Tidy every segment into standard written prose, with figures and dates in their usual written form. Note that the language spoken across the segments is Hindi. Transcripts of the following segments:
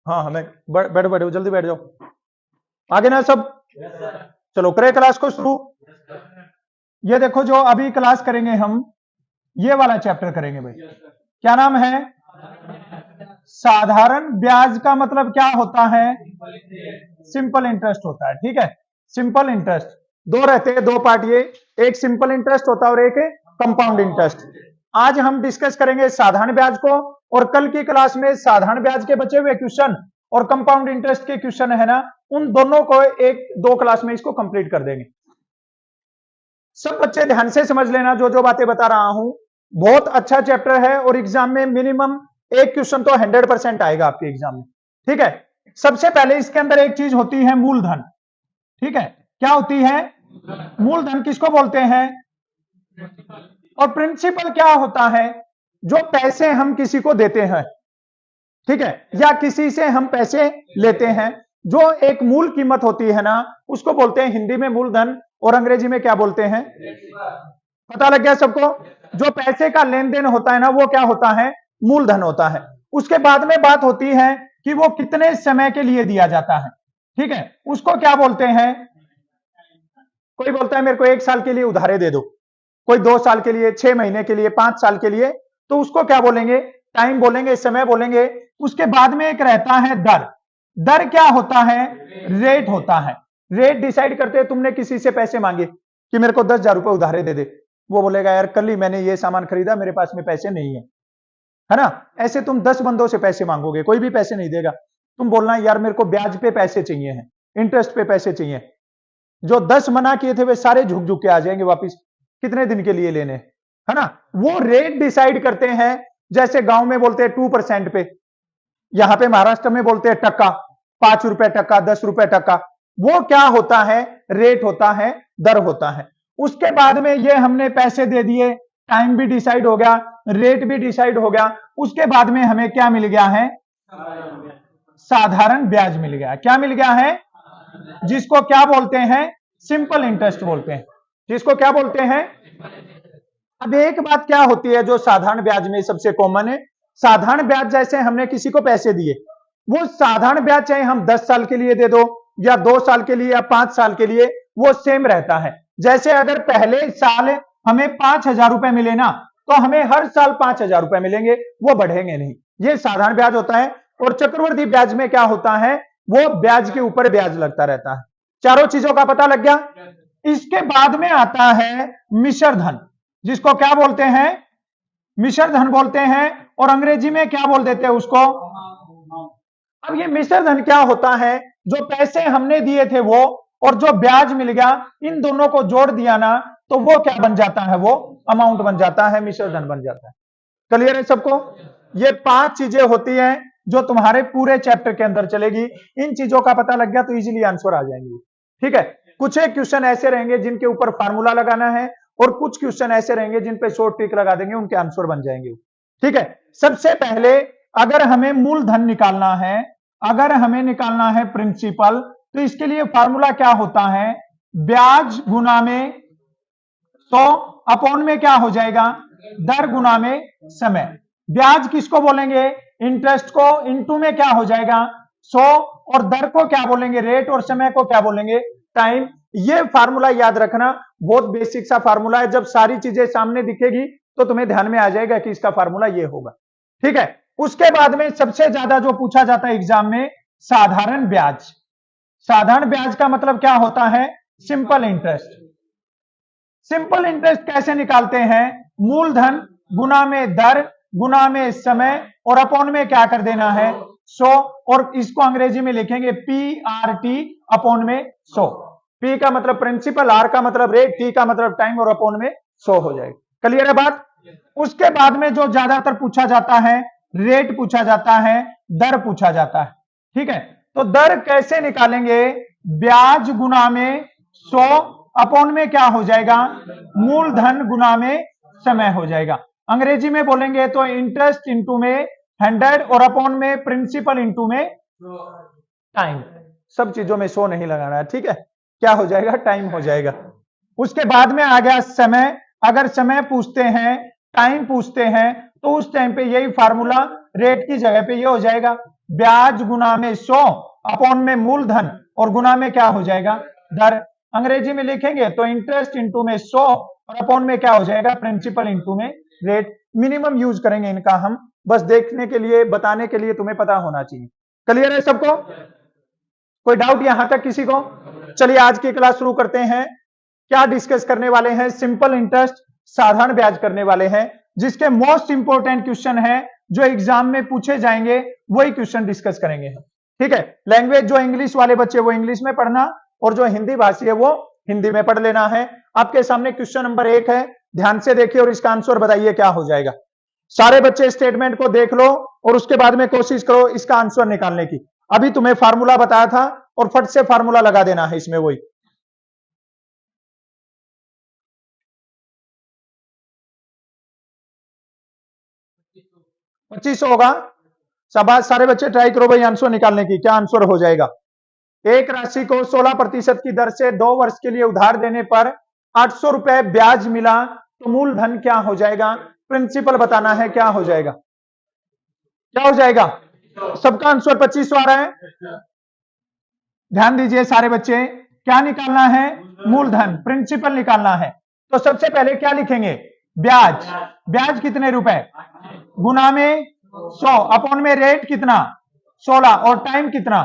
हाँ हमें बैठो बैठो जल्दी बैठ जाओ, आगे ना सब। चलो करें क्लास को शुरू। ये देखो जो अभी क्लास करेंगे हम, ये वाला चैप्टर करेंगे भाई। क्या नाम है? साधारण ब्याज का मतलब क्या होता है? सिंपल इंटरेस्ट होता है। ठीक है, सिंपल इंटरेस्ट दो रहते हैं, दो पार्ट ये, एक सिंपल इंटरेस्ट होता है और एक कंपाउंड इंटरेस्ट। आज हम डिस्कस करेंगे साधारण ब्याज को, और कल की क्लास में साधारण ब्याज के बचे हुए क्वेश्चन और कंपाउंड इंटरेस्ट के क्वेश्चन है ना, उन दोनों को एक दो क्लास में इसको कंप्लीट कर देंगे। सब बच्चे ध्यान से समझ लेना, जो जो बातें बता रहा हूं, बहुत अच्छा चैप्टर है और एग्जाम में मिनिमम एक क्वेश्चन तो 100% आएगा आपके एग्जाम में। ठीक है, सबसे पहले इसके अंदर एक चीज होती है मूलधन। ठीक है, क्या होती है? मूलधन किसको बोलते हैं? और प्रिंसिपल क्या होता है? जो पैसे हम किसी को देते हैं, ठीक है, या किसी से हम पैसे लेते हैं, जो एक मूल कीमत होती है ना, उसको बोलते हैं हिंदी में मूलधन और अंग्रेजी में क्या बोलते हैं? पता लग गया सबको? जो पैसे का लेन देन होता है ना, वो क्या होता है? मूलधन होता है। उसके बाद में बात होती है कि वो कितने समय के लिए दिया जाता है। ठीक है, उसको क्या बोलते हैं? कोई बोलता है मेरे को 1 साल के लिए उधारे दे दो, कोई 2 साल के लिए, 6 महीने के लिए, 5 साल के लिए, तो उसको क्या बोलेंगे? टाइम बोलेंगे, समय बोलेंगे। उसके बाद में एक रहता है दर। दर क्या होता है? रेट होता है। रेट डिसाइड करते हैं, तुमने किसी से पैसे मांगे कि मेरे को 10,000 रुपए उधारे दे दे, वो बोलेगा यार कल ही मैंने ये सामान खरीदा, मेरे पास में पैसे नहीं है ना। ऐसे तुम 10 बंदों से पैसे मांगोगे, कोई भी पैसे नहीं देगा। तुम बोलना यार मेरे को ब्याज पे पैसे चाहिए हैं, इंटरेस्ट पे पैसे चाहिए। जो 10 मना किए थे वे सारे झुक झुक के आ जाएंगे वापिस, कितने दिन के लिए लेने, है ना। वो रेट डिसाइड करते हैं, जैसे गांव में बोलते हैं 2% पे, यहां पे महाराष्ट्र में बोलते हैं टक्का, 5 रुपए टक्का, 10 रुपए टक्का। वो क्या होता है? रेट होता है, दर होता है। उसके बाद में ये हमने पैसे दे दिए, टाइम भी डिसाइड हो गया, रेट भी डिसाइड हो गया, उसके बाद में हमें क्या मिल गया है? साधारण ब्याज मिल गया। क्या मिल गया है? जिसको क्या बोलते हैं? सिंपल इंटरेस्ट बोलते हैं। जिसको क्या बोलते हैं? अब एक बात क्या होती है जो साधारण ब्याज में सबसे कॉमन है, साधारण ब्याज जैसे हमने किसी को पैसे दिए, वो साधारण ब्याज चाहे हम 10 साल के लिए दे दो या 2 साल के लिए या 5 साल के लिए, वो सेम रहता है। जैसे अगर पहले साल हमें 5,000 रुपए मिले ना, तो हमें हर साल 5,000 रुपए मिलेंगे, वो बढ़ेंगे नहीं। ये साधारण ब्याज होता है। और चक्रवृद्धि ब्याज में क्या होता है? वो ब्याज के ऊपर ब्याज लगता रहता है। चारों चीजों का पता लग गया। इसके बाद में आता है मिश्र धन, जिसको क्या बोलते हैं? मिश्र धन बोलते हैं, और अंग्रेजी में क्या बोल देते हैं उसको? अब ये मिश्र धन क्या होता है? जो पैसे हमने दिए थे वो और जो ब्याज मिल गया, इन दोनों को जोड़ दिया ना, तो वो क्या बन जाता है? वो अमाउंट बन जाता है, मिश्र धन बन जाता है। क्लियर है सबको? ये 5 चीजें होती हैं जो तुम्हारे पूरे चैप्टर के अंदर चलेगी। इन चीजों का पता लग गया तो इजीली आंसर आ जाएंगे। ठीक है, कुछ एक क्वेश्चन ऐसे रहेंगे जिनके ऊपर फार्मूला लगाना है, और कुछ क्वेश्चन ऐसे रहेंगे जिन पे शॉर्ट ट्रिक लगा देंगे, उनके आंसर बन जाएंगे। ठीक है, सबसे पहले अगर हमें मूलधन निकालना है, अगर हमें निकालना है प्रिंसिपल, तो इसके लिए फार्मूला क्या होता है? ब्याज गुना में 100 अपॉन में क्या हो जाएगा? दर गुना में समय। ब्याज किसको बोलेंगे? इंटरेस्ट को। इनटू में क्या हो जाएगा? 100, और दर को क्या बोलेंगे? रेट, और समय को क्या बोलेंगे? टाइम। ये फार्मूला याद रखना, बहुत बेसिक सा फार्मूला है। जब सारी चीजें सामने दिखेगी तो तुम्हें ध्यान में आ जाएगा कि इसका फार्मूला ये होगा। ठीक है, उसके बाद में सबसे ज्यादा जो पूछा जाता है एग्जाम में, साधारण ब्याज। साधारण ब्याज का मतलब क्या होता है? Simple interest. सिंपल इंटरेस्ट कैसे निकालते हैं? मूलधन गुना में दर गुना में समय, और अपॉन में क्या कर देना है? 100, और इसको अंग्रेजी में लिखेंगे PRT अपॉन में 100। P का मतलब प्रिंसिपल, R का मतलब रेट, T का मतलब टाइम, और अपॉन में 100 हो जाएगा। क्लियर है बात? उसके बाद में जो ज्यादातर पूछा जाता है, रेट पूछा जाता है, दर पूछा जाता है। ठीक है, तो दर कैसे निकालेंगे? ब्याज गुना में 100 अपॉन में क्या हो जाएगा? मूलधन गुना में समय हो जाएगा। अंग्रेजी में बोलेंगे तो इंटरेस्ट इंटू में 100, और अपॉन में प्रिंसिपल इंटू में टाइम। सब चीजों में 100 नहीं लगाना है। ठीक है, क्या हो जाएगा? टाइम हो जाएगा। उसके बाद में आ गया समय। अगर समय पूछते हैं, टाइम पूछते हैं, तो उस टाइम पे यही फार्मूला, रेट की जगह पे ये हो जाएगा। ब्याज गुना में 100 अपॉन में मूलधन और गुना में क्या हो जाएगा दर। अंग्रेजी में लिखेंगे तो इंटरेस्ट इंटू में 100 और अपॉन में क्या हो जाएगा प्रिंसिपल इंटू में रेट। मिनिमम यूज करेंगे इनका हम, बस देखने के लिए बताने के लिए तुम्हें पता होना चाहिए। क्लियर है सबको? कोई डाउट यहां तक किसी को? चलिए आज की क्लास शुरू करते हैं। क्या डिस्कस करने वाले हैं? सिंपल इंटरेस्ट, साधारण ब्याज करने वाले हैं, जिसके मोस्ट इंपोर्टेंट क्वेश्चन है जो एग्जाम में पूछे जाएंगे वही क्वेश्चन डिस्कस करेंगे। ठीक है, लैंग्वेज जो इंग्लिश वाले बच्चे वो इंग्लिश में पढ़ना और जो हिंदी भाषी है वो हिंदी में पढ़ लेना है। आपके सामने क्वेश्चन नंबर 1 है, ध्यान से देखिए और इसका आंसर बताइए क्या हो जाएगा। सारे बच्चे स्टेटमेंट को देख लो और उसके बाद में कोशिश करो इसका आंसर निकालने की। अभी तुम्हें फार्मूला बताया था और फट से फार्मूला लगा देना है इसमें वही। पच्चीस होगा। शाबाश, सारे बच्चे ट्राई करो भाई आंसर निकालने की। क्या आंसर हो जाएगा? एक राशि को 16% की दर से 2 वर्ष के लिए उधार देने पर 800 रुपए ब्याज मिला तो मूलधन क्या हो जाएगा? प्रिंसिपल बताना है क्या हो जाएगा। क्या हो जाएगा? सबका आंसर 25 आ रहा है। ध्यान दीजिए सारे बच्चे, क्या निकालना है? मूलधन, प्रिंसिपल निकालना है। तो सबसे पहले क्या लिखेंगे? ब्याज। ब्याज कितने रुपए? गुना में 100 अपॉन में रेट कितना 16 और टाइम कितना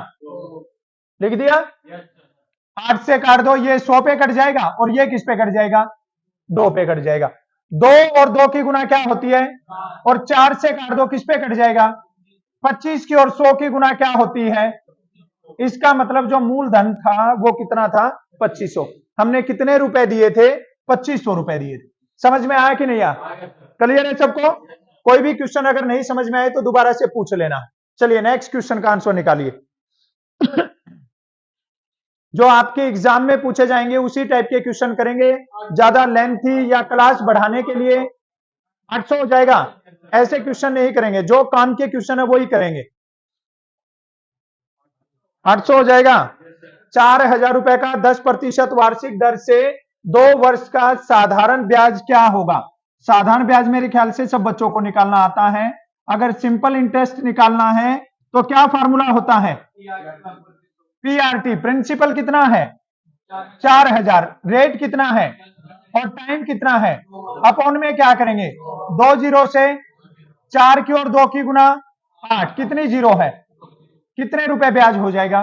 लिख दिया। 8 से काट दो, ये 100 पे कट जाएगा और ये किस पे कट जाएगा? 2 पे कट जाएगा। 2 और 2 की गुना क्या होती है? और 4 से काट दो, किस पे कट जाएगा? 25 की और 100 की गुना क्या होती है? इसका मतलब जो मूलधन था वो कितना था? 2500। हमने कितने रुपए दिए थे? 2500 रुपए दिए थे। समझ में आया कि नहीं आया? क्लियर है सबको? कोई भी क्वेश्चन अगर नहीं समझ में आए तो दोबारा से पूछ लेना। चलिए नेक्स्ट क्वेश्चन का आंसर निकालिए। जो आपके एग्जाम में पूछे जाएंगे उसी टाइप के क्वेश्चन करेंगे। ज्यादा लेंथी या क्लास बढ़ाने के लिए 800 हो जाएगा, ऐसे क्वेश्चन नहीं करेंगे। जो काम के क्वेश्चन है वही करेंगे। 800 हो जाएगा। 4000 रुपए का 10% वार्षिक दर से 2 वर्ष का साधारण ब्याज क्या होगा? साधारण ब्याज मेरे ख्याल से सब बच्चों को निकालना आता है। अगर सिंपल इंटरेस्ट निकालना है तो क्या फार्मूला होता है? पीआरटी। प्रिंसिपल कितना है? 4000। रेट कितना है और टाइम कितना है? अपॉन में क्या करेंगे? 2 जीरो से 4 की और 2 की गुना 8, कितनी जीरो है? कितने रुपए ब्याज हो जाएगा?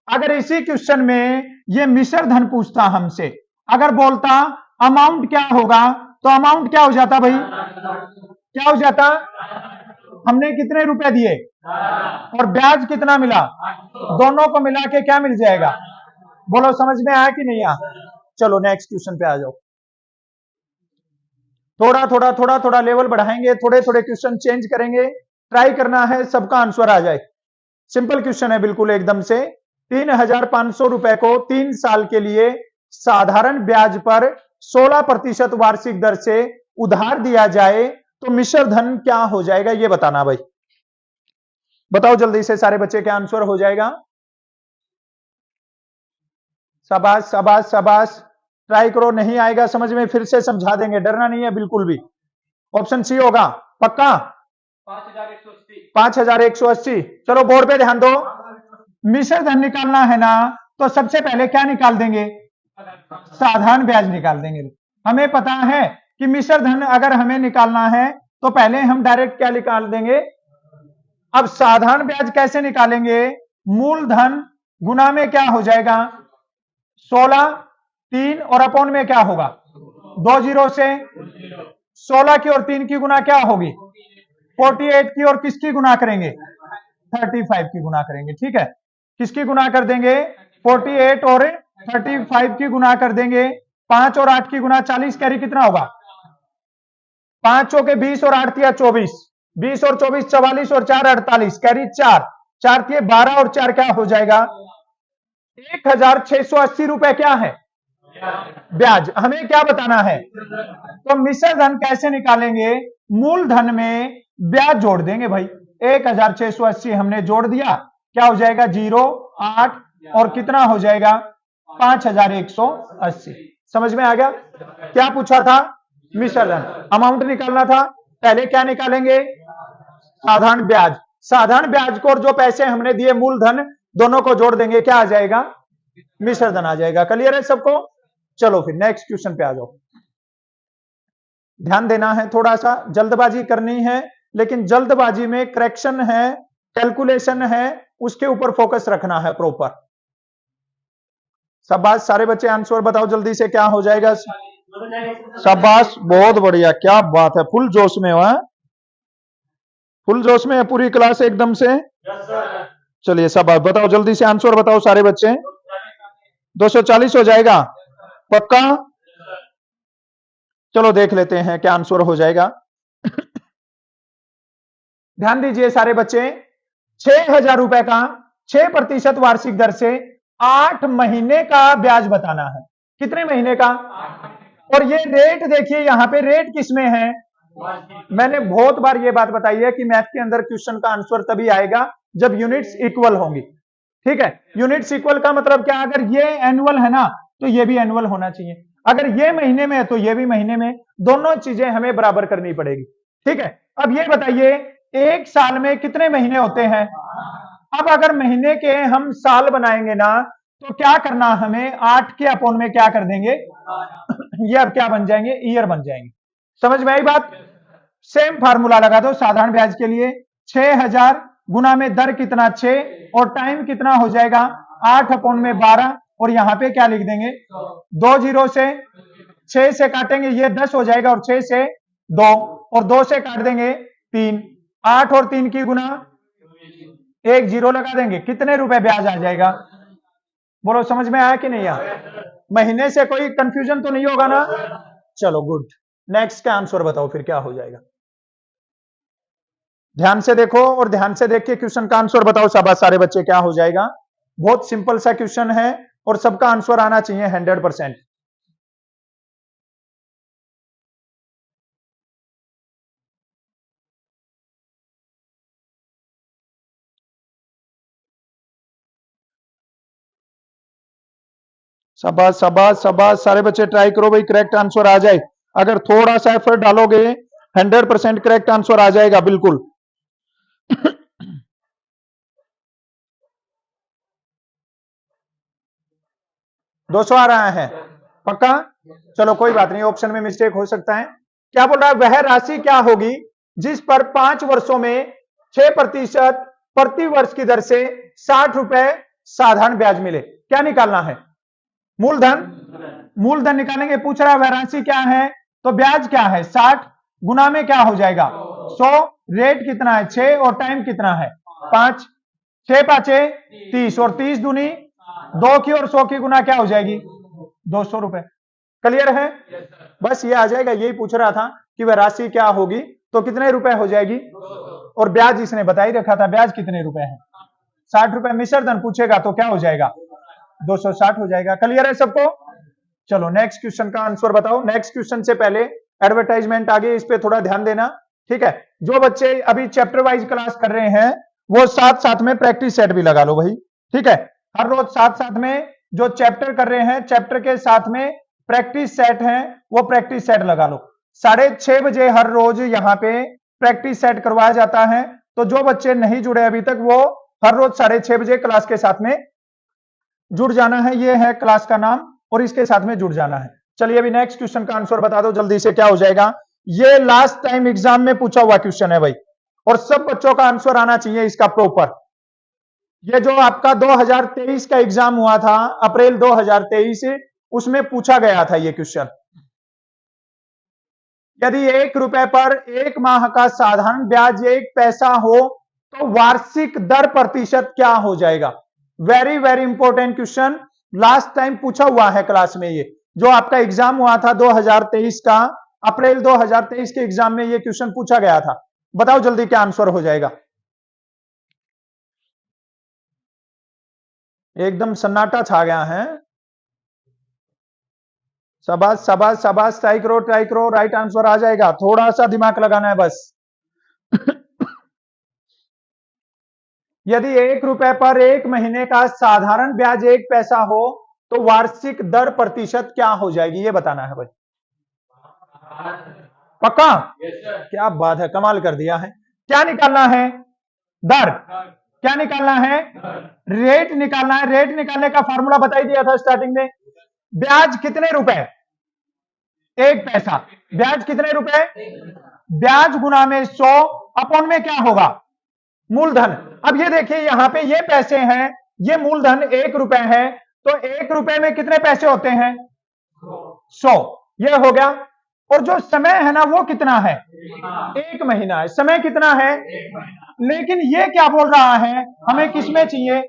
अगर इसी क्वेश्चन में ये मिश्र धन पूछता हमसे, अगर बोलता अमाउंट क्या होगा तो अमाउंट क्या हो जाता भाई? क्या हो जाता? हमने कितने रुपए दिए और ब्याज कितना मिला? दोनों को मिला के क्या मिल जाएगा? बोलो समझ में आया कि नहीं आया? चलो नेक्स्ट क्वेश्चन पे आ जाओ। थोड़ा थोड़ा लेवल बढ़ाएंगे, थोड़े थोड़े क्वेश्चन चेंज करेंगे। ट्राई करना है सबका आंसर आ जाए। सिंपल क्वेश्चन है बिल्कुल एकदम से। 3500 रुपए को 3 साल के लिए साधारण ब्याज पर 16% वार्षिक दर से उधार दिया जाए तो मिश्र धन क्या हो जाएगा? ये बताना भाई। बताओ जल्दी से सारे बच्चे, क्या आंसर हो जाएगा? शाबाश शाबाश शाबाश, ट्राई करो। नहीं आएगा समझ में फिर से समझा देंगे, डरना नहीं है बिल्कुल भी। ऑप्शन सी होगा पक्का? 5180। चलो बोर्ड पे ध्यान दो। मिश्र धन निकालना है ना, तो सबसे पहले क्या निकाल देंगे? साधारण ब्याज निकाल देंगे। हमें पता है कि मिश्र धन अगर हमें निकालना है तो पहले हम डायरेक्ट क्या निकाल देंगे? अब साधारण ब्याज कैसे निकालेंगे? मूलधन गुना में क्या हो जाएगा? 16, 3 और अपॉन में क्या होगा? 2 जीरो से 16 की और 3 की गुना क्या होगी? 48 की और किसकी गुना करेंगे? 35 की गुना करेंगे। ठीक है, किसकी गुना कर देंगे? 48 और 35 की गुना कर देंगे। 5 और 8 की गुना 40, कैरी कितना होगा? 5 के 20 और 8 या 24, 20 और 24 44 और 4 48, कैरी 4, 4 के 12 और 4 क्या हो जाएगा? 1680 रुपए क्या है? ब्याज। हमें क्या बताना है? तो मिश्र धन कैसे निकालेंगे? मूलधन में ब्याज जोड़ देंगे भाई। 1680 हमने जोड़ दिया, क्या हो जाएगा? 0, 8 और कितना हो जाएगा? 5180। समझ में आ गया? क्या पूछा था? मिश्र धन। अमाउंट निकालना था, पहले क्या निकालेंगे? साधारण ब्याज। साधारण ब्याज को और जो पैसे हमने दिए मूलधन दोनों को जोड़ देंगे, क्या आ जाएगा? मिश्र धन आ जाएगा। क्लियर है सबको? चलो फिर नेक्स्ट क्वेश्चन पे आ जाओ। ध्यान देना है, थोड़ा सा जल्दबाजी करनी है, लेकिन जल्दबाजी में करेक्शन है, कैलकुलेशन है, उसके ऊपर फोकस रखना है प्रॉपर। शाबाश, सारे बच्चे आंसर बताओ जल्दी से, क्या हो जाएगा? शाबाश, बहुत बढ़िया, क्या बात है, फुल जोश में हो? फुल जोश में है पूरी क्लास एकदम से? चलिए शाबाश, बताओ जल्दी से आंसर बताओ सारे बच्चे। 240 हो जाएगा पक्का? चलो देख लेते हैं क्या आंसर हो जाएगा। ध्यान दीजिए सारे बच्चे, 6,000 रुपए का 6% वार्षिक दर से 8 महीने का ब्याज बताना है। कितने महीने का? और ये रेट देखिए, यहां पे रेट किसमें है? मैंने बहुत बार ये बात बताई है कि मैथ के अंदर क्वेश्चन का आंसर तभी आएगा जब यूनिट्स इक्वल होंगी। ठीक है, यूनिट्स इक्वल का मतलब क्या? अगर ये एनुअल है ना तो ये भी एनुअल होना चाहिए, अगर ये महीने में है तो ये भी महीने में, दोनों चीजें हमें बराबर करनी पड़ेगी। ठीक है, अब ये बताइए एक साल में कितने महीने होते हैं? अब अगर महीने के हम साल बनाएंगे ना तो क्या करना, हमें 8 के अपॉन में क्या कर देंगे, ये अब क्या बन जाएंगे, ईयर बन जाएंगे। समझ में आई बात? सेम फार्मूला लगा दो साधारण ब्याज के लिए, 6,000 गुना में दर कितना 6 और टाइम कितना हो जाएगा 8 अपॉन में 12, और यहां पे क्या लिख देंगे 2 जीरो से 6 से काटेंगे ये 10 हो जाएगा, और 6 से 2 और 2 से काट देंगे 3, 8 और 3 की गुना 1 जीरो लगा देंगे, कितने रुपए ब्याज आ जाएगा? बोलो समझ में आया कि नहीं आया? महीने से कोई कंफ्यूजन तो नहीं होगा ना? चलो गुड, नेक्स्ट का आंसर बताओ फिर क्या हो जाएगा। ध्यान से देखो और ध्यान से देख के क्वेश्चन का आंसर बताओ। शाबाश सारे बच्चे, क्या हो जाएगा? बहुत सिंपल सा क्वेश्चन है और सबका आंसर आना चाहिए 100%। शाबाश शाबाश शाबाश, सारे बच्चे ट्राई करो भाई, करेक्ट आंसर आ जाए। अगर थोड़ा सा एफर्ट डालोगे 100% करेक्ट आंसर आ जाएगा बिल्कुल। 200 आ रहा है पक्का? चलो कोई बात नहीं, ऑप्शन में मिस्टेक हो सकता है। क्या बोल रहा है? वह राशि क्या होगी जिस पर 5 वर्षों में 6% प्रति वर्ष की दर से 60 रुपए साधारण ब्याज मिले। क्या निकालना है? मूलधन। मूलधन निकालेंगे, पूछ रहा है वह राशि क्या है, तो ब्याज क्या है 60 गुना में क्या हो जाएगा 100, रेट कितना है 6 और टाइम कितना है 5, 6 पांचे 30 और 30 दूनी 2 की और 100 की गुना क्या हो जाएगी 200 रुपए। क्लियर है? बस ये आ जाएगा, यही पूछ रहा था कि वह राशि क्या होगी तो कितने रुपए हो जाएगी, और ब्याज इसने बता ही रखा था, ब्याज कितने रुपए है 60 रुपए। मिश्र धन पूछेगा तो क्या हो जाएगा 260 हो जाएगा। क्लियर है सबको? चलो नेक्स्ट क्वेश्चन का आंसर बताओ। नेक्स्ट क्वेश्चन से पहले एडवर्टाइजमेंट आगे, इस पे थोड़ा ध्यान देना। ठीक है, जो बच्चे अभी चैप्टर वाइज क्लास कर रहे हैं वो साथ साथ में प्रैक्टिस सेट भी लगा लो भाई। ठीक है, हर रोज साथ साथ में जो चैप्टर कर रहे हैं चैप्टर के साथ में प्रैक्टिस सेट है वो प्रैक्टिस सेट लगा लो। 6:30 बजे हर रोज यहाँ पे प्रैक्टिस सेट करवाया जाता है, तो जो बच्चे नहीं जुड़े अभी तक वो हर रोज 6:30 बजे क्लास के साथ में जुड़ जाना है। ये है क्लास का नाम और इसके साथ में जुड़ जाना है। चलिए अभी नेक्स्ट क्वेश्चन का आंसर बता दो जल्दी से, क्या हो जाएगा। ये लास्ट टाइम एग्जाम में पूछा हुआ क्वेश्चन है भाई, और सब बच्चों का आंसर आना चाहिए इसका प्रॉपर। ये जो आपका 2023 का एग्जाम हुआ था अप्रैल 2023, उसमें पूछा गया था ये क्वेश्चन। यदि 1 रुपए पर 1 माह का साधारण ब्याज 1 पैसा हो तो वार्षिक दर प्रतिशत क्या हो जाएगा। Very very important question, last time पूछा हुआ है क्लास में। ये जो आपका एग्जाम हुआ था 2023 का, अप्रैल 2023 के एग्जाम में ये क्वेश्चन पूछा गया था। बताओ जल्दी क्या आंसर हो जाएगा। एकदम सन्नाटा छा गया है। शाबाश शाबाश शाबाश, ट्राई करो, राइट आंसर आ जाएगा, थोड़ा सा दिमाग लगाना है बस। यदि 1 रुपए पर 1 महीने का साधारण ब्याज 1 पैसा हो तो वार्षिक दर प्रतिशत क्या हो जाएगी, ये बताना है भाई। पक्का? क्या बात है, कमाल कर दिया है। क्या निकालना है दर। क्या निकालना है? रेट निकालना है। रेट निकालने का फॉर्मूला बता ही दिया था स्टार्टिंग में। ब्याज कितने रुपए? 1 पैसा। ब्याज कितने रुपए? ब्याज गुना में 100 अपॉन में क्या होगा? मूलधन। अब ये देखिए यहां पे ये पैसे हैं, ये मूलधन 1 रुपए है, तो 1 रुपए में कितने पैसे होते हैं? 100। ये हो गया। और जो समय है ना वो कितना है? 1 महीना है। समय कितना है? लेकिन ये क्या बोल रहा है, हमें किसमें चाहिए?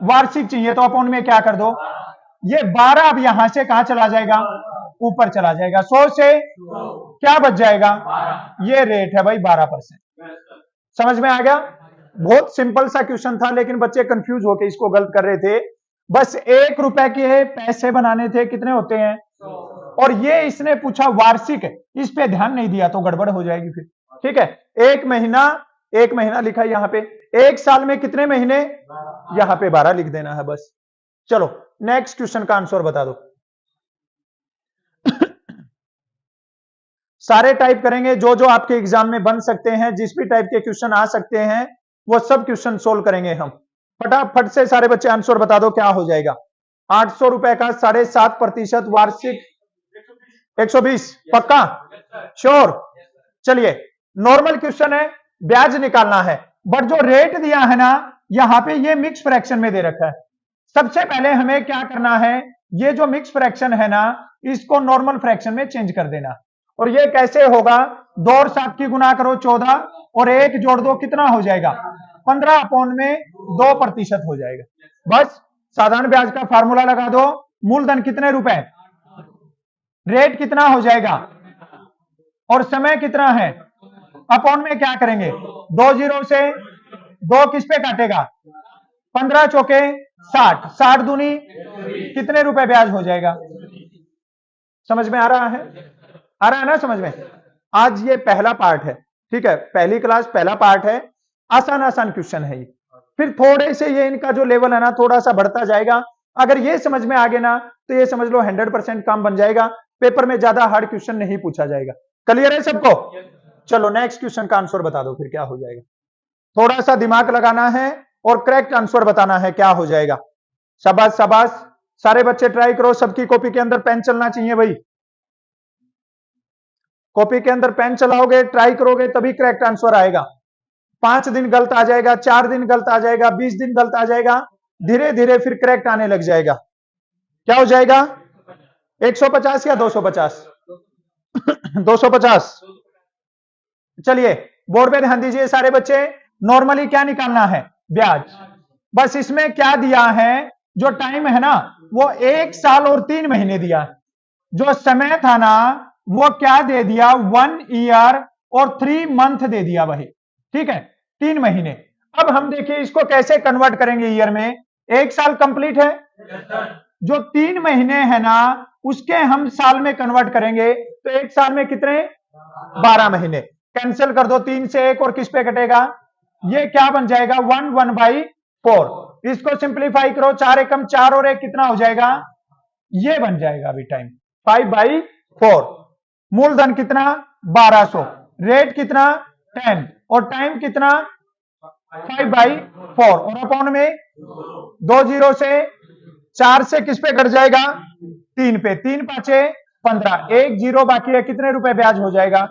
वार्षिक चाहिए, तो अपॉन में क्या कर दो? ये 12 अब यहां से कहां चला जाएगा? ऊपर चला जाएगा। 100 से क्या बच जाएगा? ये रेट है भाई 12%। समझ में आ गया? बहुत सिंपल सा क्वेश्चन था, लेकिन बच्चे कंफ्यूज होकर इसको गलत कर रहे थे। बस 1 रुपए के पैसे बनाने थे, कितने होते हैं? और ये इसने पूछा वार्षिक, इस पे ध्यान नहीं दिया तो गड़बड़ हो जाएगी फिर। ठीक है, 1 महीना लिखा है यहां पे। 1 साल में कितने महीने? यहां पे 12 लिख देना है बस। चलो नेक्स्ट क्वेश्चन का आंसर बता दो। सारे टाइप करेंगे, जो जो आपके एग्जाम में बन सकते हैं, जिस भी टाइप के क्वेश्चन आ सकते हैं वो सब क्वेश्चन सोल्व करेंगे हम। फटाफट से सारे बच्चे आंसर बता दो क्या हो जाएगा। 800 रुपए का 7.5% वार्षिक 120। पक्का? श्योर? चलिए, नॉर्मल क्वेश्चन है, ब्याज निकालना है, बट जो रेट दिया है ना यहां पे ये मिक्स फ्रैक्शन में दे रखा है। सबसे पहले हमें क्या करना है, ये जो मिक्स फ्रैक्शन है ना इसको नॉर्मल फ्रैक्शन में चेंज कर देना। और ये कैसे होगा? 2 और 7 की गुना करो 14 और 1 जोड़ दो, कितना हो जाएगा? 15 अपॉन में 2% हो जाएगा। बस साधारण ब्याज का फार्मूला लगा दो। मूलधन कितने रुपए? रेट कितना हो जाएगा? और समय कितना है? अपॉन में क्या करेंगे? 2 जीरो से 2 किस पे काटेगा? 15 चौके 60, 60 दूनी कितने रुपए ब्याज हो जाएगा? समझ में आ रहा है? आ रहा है ना समझ में? आज ये पहला पार्ट है, ठीक है, पहली क्लास पहला पार्ट है। आसान आसान क्वेश्चन है ये, फिर थोड़े से ये इनका जो लेवल है ना थोड़ा सा बढ़ता जाएगा। अगर ये समझ में आ गए ना तो ये समझ लो 100% काम बन जाएगा। पेपर में ज्यादा हार्ड क्वेश्चन नहीं पूछा जाएगा। क्लियर है सबको? चलो नेक्स्ट क्वेश्चन का आंसर बता दो फिर क्या हो जाएगा। थोड़ा सा दिमाग लगाना है और करेक्ट आंसर बताना है क्या हो जाएगा। शाबाश शाबाश, सारे बच्चे ट्राई करो। सबकी कॉपी के अंदर पेन चलना चाहिए भाई। कॉपी के अंदर पेन चलाओगे, ट्राई करोगे तभी करेक्ट आंसर आएगा। 5 दिन गलत आ जाएगा, 4 दिन गलत आ जाएगा, 20 दिन गलत आ जाएगा, धीरे धीरे फिर करेक्ट आने लग जाएगा। क्या हो जाएगा? 150 या 250? 250। चलिए बोर्ड पे ध्यान दीजिए सारे बच्चे। नॉर्मली क्या निकालना है? ब्याज। बस इसमें क्या दिया है, जो टाइम है ना वो 1 साल और 3 महीने दिया है। जो समय था ना वो क्या दे दिया? 1 ईयर और 3 मंथ दे दिया भाई। ठीक है, 3 महीने। अब हम देखिए इसको कैसे कन्वर्ट करेंगे ईयर में। 1 साल कंप्लीट है, जो 3 महीने है ना उसके हम साल में कन्वर्ट करेंगे, तो 1 साल में कितने? 12 महीने। कैंसिल कर दो, 3 से 1 और किस पे कटेगा? ये क्या बन जाएगा? 1/4। इसको सिंप्लीफाई करो, 4 एकम 4 और 1 कितना हो जाएगा? ये बन जाएगा अभी टाइम 5/4। मूलधन कितना? 1200। रेट कितना? 10 और टाइम कितना? 5/4 और अपॉन में 2 जीरो से 4 से किस पे कट जाएगा? 3 पे। 3 पांचे 15, 1 जीरो बाकी है, कितने रुपए ब्याज हो जाएगा?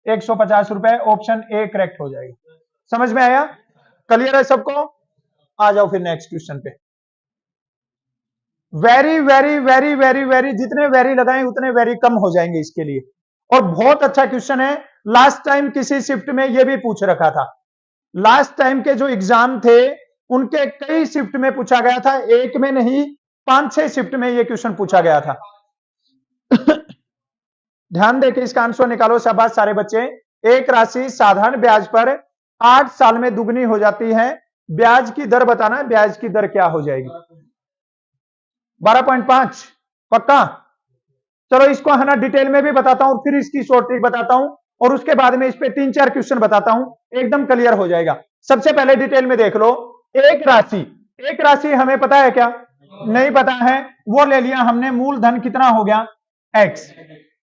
150 रुपए। ऑप्शन ए करेक्ट हो जाएगा। समझ में आया? क्लियर है सबको? आ जाओ फिर नेक्स्ट क्वेश्चन पे। Very very very very very, जितने वेरी लगाएं उतने वेरी कम हो जाएंगे इसके लिए। और बहुत अच्छा क्वेश्चन है। लास्ट टाइम किसी शिफ्ट में यह भी पूछ रखा था। लास्ट टाइम के जो एग्जाम थे उनके कई शिफ्ट में पूछा गया था, एक में नहीं 5-6 शिफ्ट में यह क्वेश्चन पूछा गया था। ध्यान देके इसका आंसर निकालो। शाबाश सारे बच्चे। एक राशि साधारण ब्याज पर 8 साल में दुगनी हो जाती है, ब्याज की दर बताना है। ब्याज की दर क्या हो जाएगी? 12.5। पक्का? चलो इसको है ना डिटेल में भी बताता हूं, फिर इसकी शॉर्ट ट्रिक बताता हूं और उसके बाद में इस पे 3-4 क्वेश्चन बताता हूं, एकदम क्लियर हो जाएगा। सबसे पहले डिटेल में देख लो। एक राशि हमें पता है क्या? नहीं पता है, वो ले लिया हमने। मूलधन कितना हो गया? x।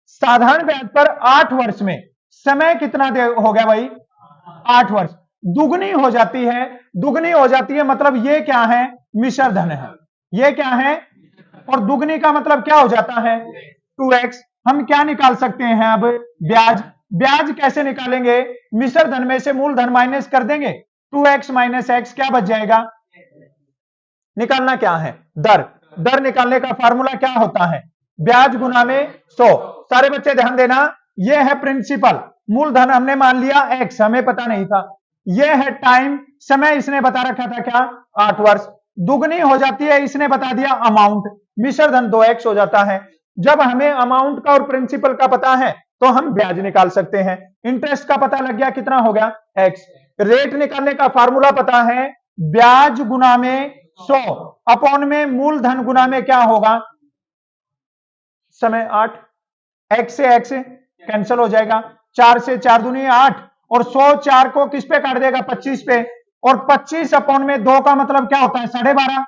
साधारण ब्याज पर 8 वर्ष में समय कितना हो गया भाई? 8 वर्ष। दुगनी हो जाती है। दुगनी हो जाती है मतलब ये क्या है, मिश्र धन है। ये क्या है, और दुगनी का मतलब क्या हो जाता है, 2x। हम क्या निकाल सकते हैं अब, ब्याज। ब्याज कैसे निकालेंगे, मिश्र धन में से मूलधन माइनस कर देंगे, 2x माइनस एक्स क्या बच जाएगा। निकालना क्या है, दर। दर निकालने का फार्मूला क्या होता है, ब्याज गुना में 100। सारे बच्चे ध्यान देना, यह है प्रिंसिपल, मूलधन हमने मान लिया x, हमें पता नहीं था। यह है टाइम, समय इसने बता रखा था क्या, 8 वर्ष। दुगनी हो जाती है, इसने बता दिया अमाउंट, मिश्र धन 2x हो जाता है। जब हमें अमाउंट का और प्रिंसिपल का पता है तो हम ब्याज निकाल सकते हैं। इंटरेस्ट का पता लग गया, कितना हो गया x। रेट निकालने का फार्मूला पता है, ब्याज गुना में 100 अपॉन में मूलधन गुना में क्या होगा, समय 8। x से x कैंसिल हो जाएगा, 4 से 4 दूनी 8, और 100 4 को किस पे काट देगा, 25 पे, और 25 अपॉन में 2 का मतलब क्या होता है, 12.5,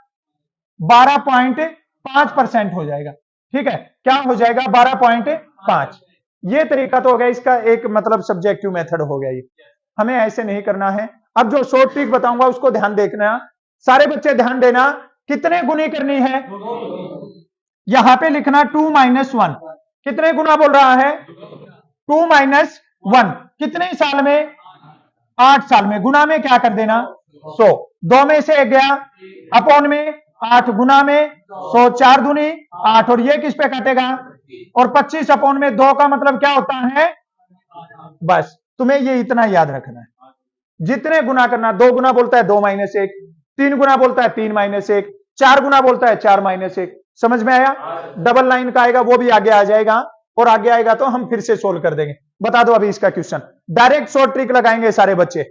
12.5% हो जाएगा। ठीक है, क्या हो जाएगा, 12.5। ये तरीका तो हो गया इसका, एक मतलब सब्जेक्टिव मेथड हो गया ये। हमें ऐसे नहीं करना है। अब जो शॉर्ट ट्रिक बताऊंगा उसको ध्यान देखना, सारे बच्चे ध्यान देना। कितने गुनी करनी है, यहां पे लिखना 2 - 1। कितने गुना बोल रहा है, 2 - 1। कितने साल में, 8 साल में। गुना में क्या कर देना, 100। 2 में से 1 गया, अपॉन में 8 गुना में 100, 4 दूनी 8, और ये किस पे कटेगा, और 25 अपॉन में 2 का मतलब क्या होता है। बस तुम्हें ये इतना याद रखना है, जितने गुना करना। 2 गुना बोलता है 2 - 1, 3 गुना बोलता है 3 - 1, 4 गुना बोलता है 4 - 1। समझ में आया। डबल लाइन का आएगा वो भी आगे आ जाएगा, और आगे आएगा तो हम फिर से सोल्व कर देंगे। बता दो अभी इसका क्वेश्चन, डायरेक्ट शॉर्ट ट्रिक लगाएंगे सारे बच्चे।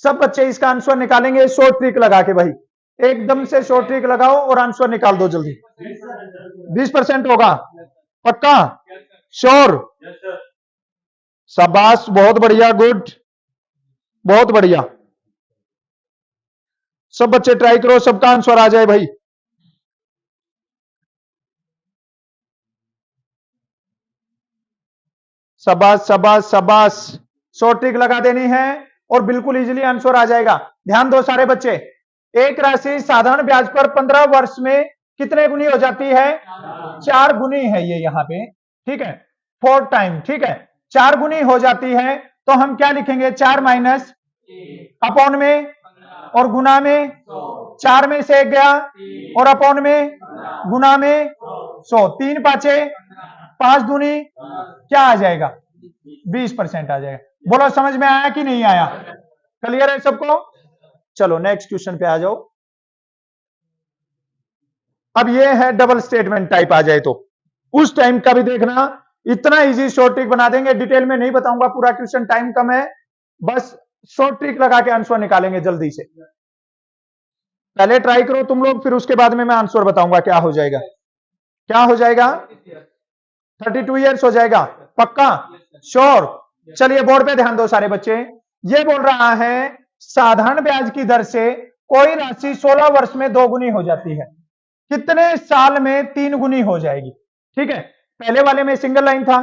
सब बच्चे इसका आंसर निकालेंगे शॉर्ट ट्रिक लगा के। भाई एकदम से शॉर्ट ट्रिक लगाओ और आंसर निकाल दो जल्दी। 20% होगा पक्का, श्योर। शाबाश, बहुत बढ़िया, गुड, बहुत बढ़िया। सब बच्चे ट्राई करो, सबका आंसर आ जाए भाई। शाबाश शाबाश शाबाश, शॉर्ट ट्रिक लगा देनी है और बिल्कुल इजीली आंसर आ जाएगा। ध्यान दो सारे बच्चे, एक राशि साधारण ब्याज पर 15 वर्ष में कितने गुनी हो जाती है, 4 गुनी है ये यहाँ पे। ठीक है, 4 टाइम। ठीक है, 4 गुनी हो जाती है तो हम क्या लिखेंगे, 4 माइनस अपॉन में और गुना में, 4 में से 1 गया और अपॉन में गुना में 100, 3 पांचे 5 दूनी क्या आ जाएगा, 20% आ जाएगा। बोलो समझ में आया कि नहीं आया, क्लियर है सबको। चलो नेक्स्ट क्वेश्चन पे आ जाओ। अब ये है डबल स्टेटमेंट टाइप आ जाए तो उस टाइम का भी देखना, इतना इजी शॉर्ट ट्रिक बना देंगे, डिटेल में नहीं बताऊंगा, पूरा क्वेश्चन टाइम कम है, बस शॉर्ट ट्रिक लगा के आंसर निकालेंगे जल्दी से। पहले ट्राई करो तुम लोग, फिर उसके बाद में मैं आंसर बताऊंगा क्या हो जाएगा। क्या हो जाएगा, 32 ईयर्स हो जाएगा पक्का, श्योर। चलिए बोर्ड पे ध्यान दो सारे बच्चे। ये बोल रहा है साधारण ब्याज की दर से कोई राशि 16 वर्ष में 2 गुनी हो जाती है, कितने साल में 3 गुनी हो जाएगी। ठीक है, पहले वाले में सिंगल लाइन था,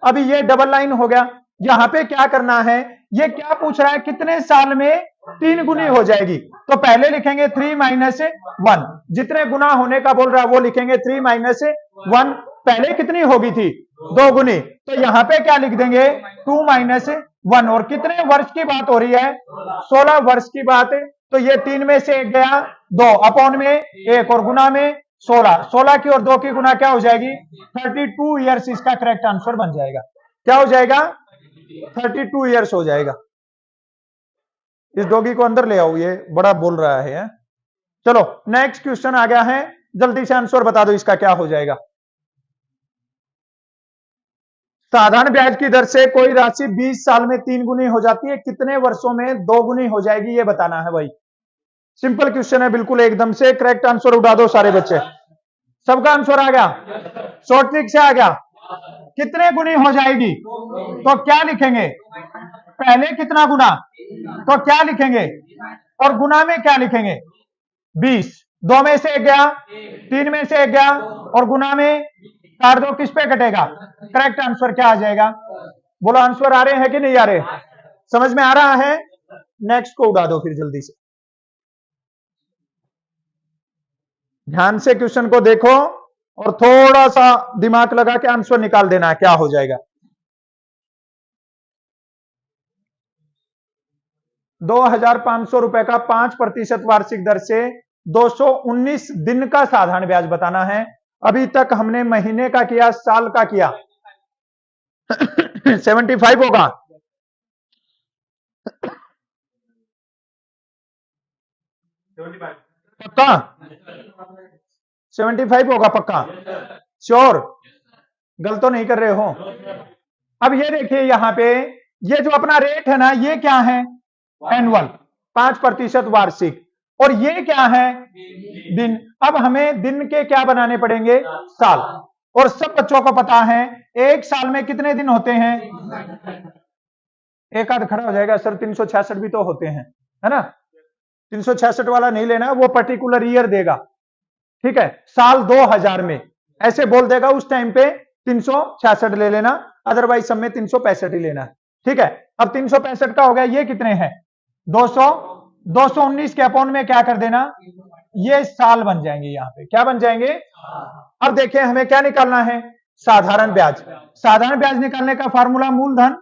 अभी ये डबल लाइन हो गया। यहां पे क्या करना है, ये क्या पूछ रहा है, कितने साल में 3 गुनी हो जाएगी। तो पहले लिखेंगे 3 - 1, जितने गुना होने का बोल रहा है वो लिखेंगे 3 - 1। पहले कितनी होगी थी, 2 गुनी, तो यहां पे क्या लिख देंगे 2 - 1। और कितने वर्ष की बात हो रही है, 16 वर्ष की बात है, तो ये 3 में से 1 गया 2, अपॉन में 1 और गुना में 16, 16 की और 2 की गुना क्या हो जाएगी, 32 ईयर्स इसका करेक्ट आंसर बन जाएगा। क्या हो जाएगा, 32 ईयर्स हो जाएगा। इस डॉगी को अंदर ले आओ, ये बड़ा बोल रहा है। चलो नेक्स्ट क्वेश्चन आ गया है, जल्दी से आंसर बता दो इसका क्या हो जाएगा। साधारण ब्याज की दर से कोई राशि 20 साल में 3 गुनी हो जाती है, कितने वर्षों में 2 गुनी हो जाएगी, ये बताना है भाई। सिंपल क्वेश्चन है बिल्कुल, एकदम से करेक्ट आंसर उड़ा दो सारे बच्चे। सबका आंसर आ गया, शॉर्ट ट्रिक से आ गया। कितने गुनी हो जाएगी तो क्या लिखेंगे, पहले कितना गुना तो क्या लिखेंगे, और गुना में क्या लिखेंगे 20। 2 में से 1 गया, 3 में से 1 गया, और गुना में काट दो, किस पे कटेगा, करेक्ट आंसर क्या आ जाएगा। बोलो आंसर आ रहे हैं कि नहीं आ रहे, समझ में आ रहा है? नेक्स्ट को उड़ा दो फिर जल्दी से। ध्यान से क्वेश्चन को देखो और थोड़ा सा दिमाग लगा के आंसर निकाल देना है, क्या हो जाएगा। 2,500 रुपए का 5% वार्षिक दर से 219 दिन का साधारण ब्याज बताना है। अभी तक हमने महीने का किया, साल का किया। 75 होगा, पक्का? 75 होगा पक्का? श्योर? गलत तो नहीं कर रहे हो? अब ये देखिए यहां पे ये जो अपना रेट है ना, ये क्या है? एनुअल, 5% वार्षिक। और ये क्या है? दिन। अब हमें दिन के क्या बनाने पड़ेंगे? साल। और सब बच्चों को पता है एक साल में कितने दिन होते हैं? एक आध खड़ा हो जाएगा सर, 366 भी तो होते हैं, है ना? 366 वाला नहीं लेना, वो पर्टिकुलर ईयर देगा, ठीक है? साल 2000 में ऐसे बोल देगा, उस टाइम पे 366 ले लेना, अदरवाइज सब में 365 ही लेना है, ठीक है? अब 365 का हो गया, ये कितने हैं? 200। 219 के अपॉन में क्या कर देना? ये साल बन जाएंगे, यहां पे क्या बन जाएंगे? अब देखिए हमें क्या निकालना है? साधारण ब्याज। साधारण ब्याज निकालने का फार्मूला मूलधन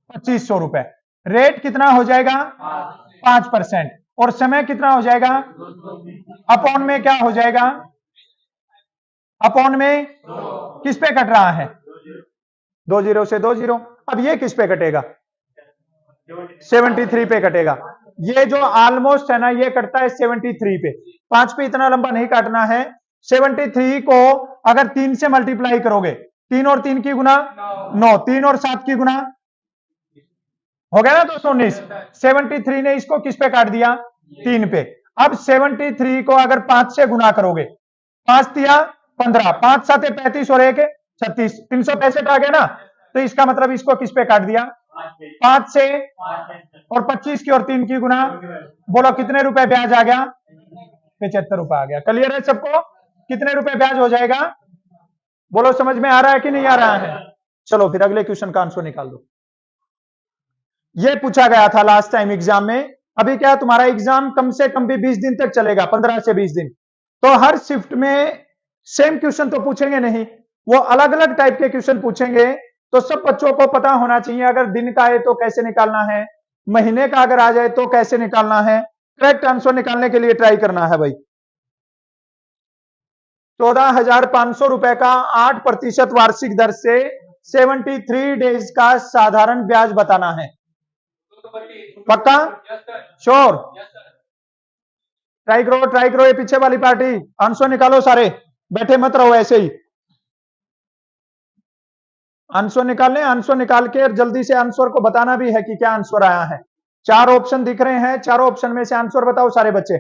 2500 रुपए, रेट कितना हो जाएगा? 5%, और समय कितना हो जाएगा? अपॉन में क्या हो जाएगा? अपॉन में किस पे कट रहा है? 20 से 20। अब ये किस पे कटेगा? 73 पे कटेगा। ये जो ऑलमोस्ट है ना, ये कटता है 73 पे। 5 पे इतना लंबा नहीं काटना है। 73 को अगर 3 से मल्टीप्लाई करोगे, 3 और 3 की गुना 9, 3 और 7 की गुना हो गया ना 219। 73 ने इसको किस पे काट दिया? 3 पे। अब 73 को अगर 5 से गुना करोगे, 5 दिया 15, 5 7 35 और 1 36, 365 आ गया ना। तो इसका मतलब इसको किस पे काट दिया? 5 से, और 25 की और 3 की गुना, बोलो कितने रुपए ब्याज आ गया? 75 रुपए आ गया। क्लियर है सबको? कितने रुपए ब्याज हो जाएगा? बोलो समझ में आ रहा है कि नहीं आ रहा है? चलो फिर अगले क्वेश्चन का आंसर निकाल दो। ये पूछा गया था लास्ट टाइम एग्जाम में। अभी क्या तुम्हारा एग्जाम कम से कम भी 20 दिन तक चलेगा, 15 से 20 दिन। तो हर शिफ्ट में सेम क्वेश्चन तो पूछेंगे नहीं, वो अलग अलग टाइप के क्वेश्चन पूछेंगे। तो सब बच्चों को पता होना चाहिए, अगर दिन का है तो कैसे निकालना है, महीने का अगर आ जाए तो कैसे निकालना है। करेक्ट आंसर निकालने के लिए ट्राई करना है भाई। 14,500 रुपए का 8% वार्षिक दर से 73 डेज का साधारण ब्याज बताना है। पक्का? श्योर? ट्राई करो ये पीछे वाली पार्टी, आंसर निकालो सारे, बैठे मत रहो ऐसे ही। आंसर निकाल के जल्दी से आंसर को बताना भी है कि क्या आंसर आया है। 4 ऑप्शन दिख रहे हैं, चारों ऑप्शन में से आंसर बताओ सारे बच्चे।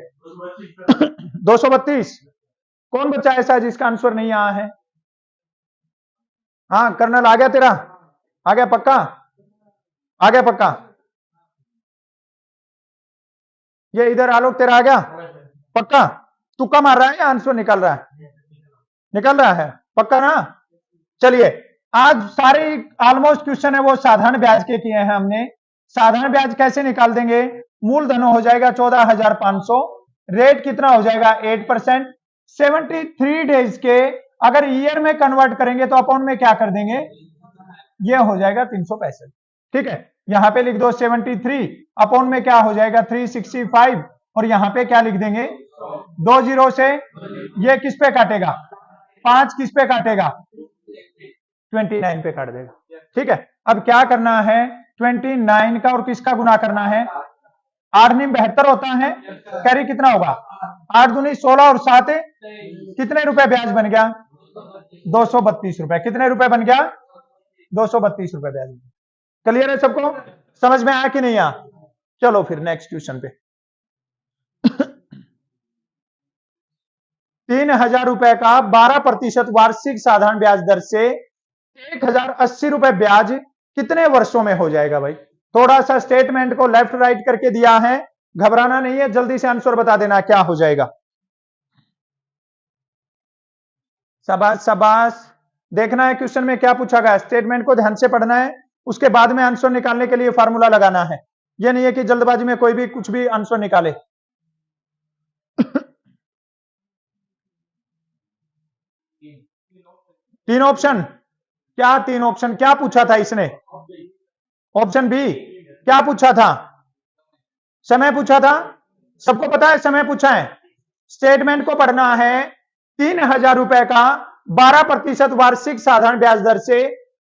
232। कौन बच्चा ऐसा है जिसका आंसर नहीं आया है? हाँ कर्नल आ गया तेरा? आ गया पक्का? आ गया पक्का? ये इधर आलोक तेरा आ गया पक्का? तुक्का मार रहा है या आंसर निकल रहा है? निकल रहा है पक्का ना? चलिए, आज सारे ऑलमोस्ट क्वेश्चन है वो साधारण ब्याज के किए हैं हमने। साधारण ब्याज कैसे निकाल देंगे? मूलधन हो जाएगा 14,500, रेट कितना हो जाएगा? 8%। 73 डेज के अगर ईयर में कन्वर्ट करेंगे तो अपॉन में क्या कर देंगे? ये हो जाएगा 365, ठीक है? यहां पे लिख दो 73, अपॉन में क्या हो जाएगा? 365, और यहां पे क्या लिख देंगे? 20 से ये किस पे काटेगा? 5 किस पे काटेगा? 29 पे काट देगा, ठीक है? अब क्या करना है? 29 का और किसका गुना करना है? 8 × 72 होता है, कैरी कितना होगा? 8 दूनी 16 और 7 कितने रुपए ब्याज बन गया? 232 रुपए। कितने रुपए बन गया? 232 रुपए ब्याज। क्लियर है सबको? समझ में आया कि नहीं आया? चलो फिर नेक्स्ट क्वेश्चन पे। 3,000 रुपए का 12% वार्षिक साधारण ब्याज दर से 1,080 रुपए ब्याज कितने वर्षों में हो जाएगा भाई? थोड़ा सा स्टेटमेंट को लेफ्ट राइट करके दिया है, घबराना नहीं है, जल्दी से आंसर बता देना क्या हो जाएगा। शाबाश शाबाश। देखना है क्वेश्चन में क्या पूछा गया, स्टेटमेंट को ध्यान से पढ़ना है, उसके बाद में आंसर निकालने के लिए फार्मूला लगाना है। यह नहीं है कि जल्दबाजी में कोई भी कुछ भी आंसर निकाले। तीन ऑप्शन, क्या तीन ऑप्शन, क्या पूछा था इसने? ऑप्शन बी, क्या पूछा था? समय पूछा था। सबको पता है समय पूछा है। स्टेटमेंट को पढ़ना है। 3000 रुपए का 12% वार्षिक साधारण ब्याज दर से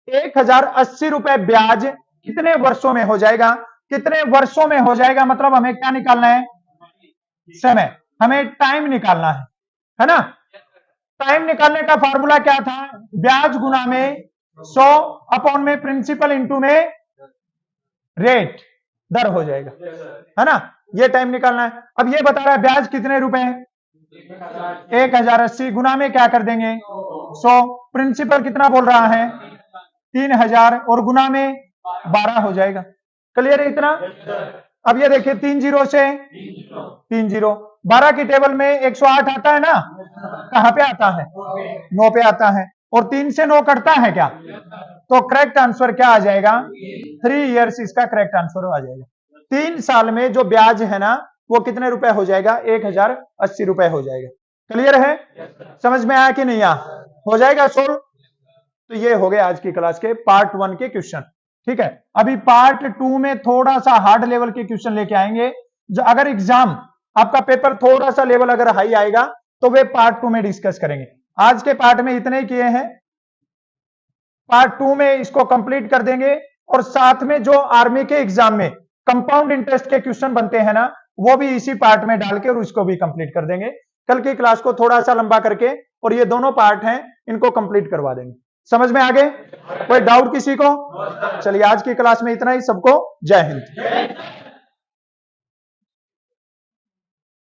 1080 रुपए ब्याज कितने वर्षों में हो जाएगा? कितने वर्षों में हो जाएगा मतलब हमें क्या निकालना है? समय, हमें टाइम निकालना है ना? टाइम निकालने का फॉर्मूला क्या था? ब्याज गुना में 100 अपॉन में प्रिंसिपल इंटू में रेट, दर हो जाएगा, है ना? ये टाइम निकालना है। अब ये बता रहा है ब्याज कितने रुपए? 1080 गुना में क्या कर देंगे? 100। प्रिंसिपल कितना बोल रहा है? 3000 और गुना में 12 हो जाएगा। क्लियर है इतना? अब ये देखिए 3 जीरो से 3 जीरो, 12 की टेबल में 108 आता है ना? कहां पे आता है? 9 पे आता है। और 3 से 9 कटता है क्या? तो करेक्ट आंसर क्या आ जाएगा? 3 इयर्स इसका करेक्ट आंसर आ जाएगा। 3 साल में जो ब्याज है ना वो कितने रुपए हो जाएगा? 1080 रुपए हो जाएगा। क्लियर है? समझ में आया कि नहीं आया? हो जाएगा सोल्व। तो ये हो गए आज की क्लास के पार्ट 1 के क्वेश्चन। ठीक है, अभी पार्ट 2 में थोड़ा सा हार्ड लेवल के क्वेश्चन लेके आएंगे। जो अगर एग्जाम आपका पेपर थोड़ा सा लेवल अगर हाई आएगा तो वे पार्ट 2 में डिस्कस करेंगे। आज के पार्ट में इतने ही किए हैं, पार्ट 2 में इसको कंप्लीट कर देंगे। और साथ में जो आर्मी के एग्जाम में कंपाउंड इंटरेस्ट के क्वेश्चन बनते हैं ना वो भी इसी पार्ट में डाल के और उसको भी कंप्लीट कर देंगे। कल की क्लास को थोड़ा सा लंबा करके और ये दोनों पार्ट हैं इनको कंप्लीट करवा देंगे। समझ में आ गए? कोई डाउट किसी को? चलिए आज की क्लास में इतना ही। सबको जय हिंद।